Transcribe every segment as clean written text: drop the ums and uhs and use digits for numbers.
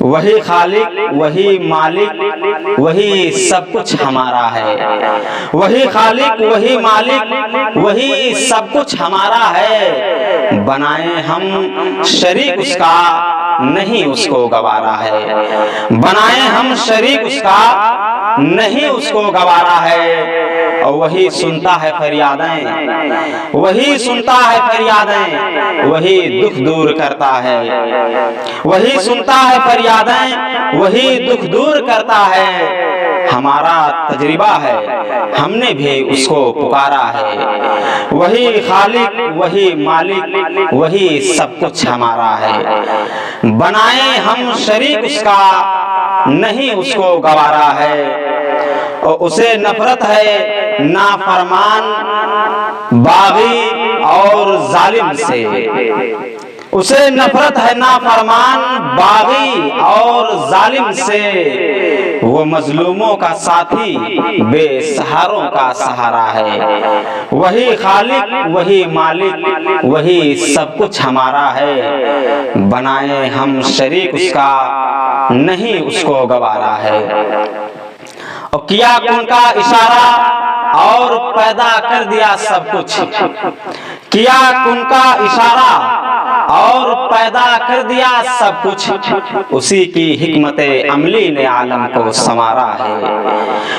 वही खालिक, वही मालिक, वही सब कुछ हमारा है। वही खालिक, वही मालिक, वही सब कुछ हमारा है। बनाए हम शरीक उसका, नहीं उसको गवारा है। बनाए हम शरीक उसका, नहीं उसको गवारा है। और वही सुनता है फरियादें, वही सुनता है फरियादें, वही दुख दूर करता है। वही सुनता है फरियादें, वही दुख दूर करता है। हमारा तजरिबा है, हमने भी उसको पुकारा है। वही खालिक, वही मालिक, वही सब कुछ हमारा है। बनाए हम शरीक उसका, नहीं उसको गवारा है। और उसे नफरत है नाफरमान, बागी और जालिम से। उसे नफरत है नाफरमान, बागी और जालिम से। वो मजलूमों का साथी, बेसहारों का सहारा है। वही खालिक, वही मालिक, वही सब कुछ हमारा है। बनाए हम शरीक उसका, नहीं उसको गवारा है। और किया उनका इशारा और पैदा कर दिया सब कुछ। किया उनका इशारा और पैदा कर दिया सब कुछ। उसी की हिकमते अमली ने आलम को संवारा है।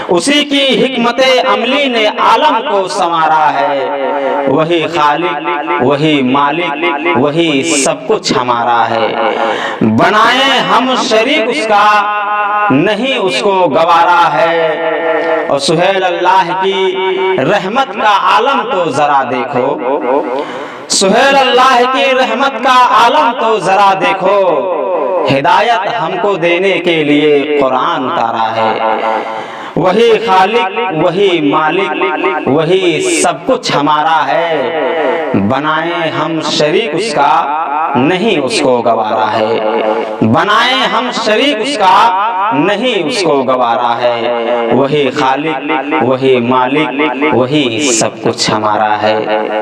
उसी की हिकमते अमली ने आलम को संवारा है। वही खालिक, वही मालिक, वही सब कुछ हमारा है। बनाए हम शरीक उसका, नहीं उसको गवारा है। और सुहेल अल्लाह की रहमत का आलम तो जरा देखो। सुहेल अल्लाह की रहमत का आलम तो जरा देखो। हिदायत हमको देने के लिए कुरान उतारा है। वही खालिक, वही मालिक, वही सब कुछ हमारा है। बनाए हम शरीक उसका, नहीं उसको गवारा है। बनाए हम शरीक उसका, नहीं उसको गवारा है। वही खालिक, वही मालिक, वही सब कुछ हमारा है।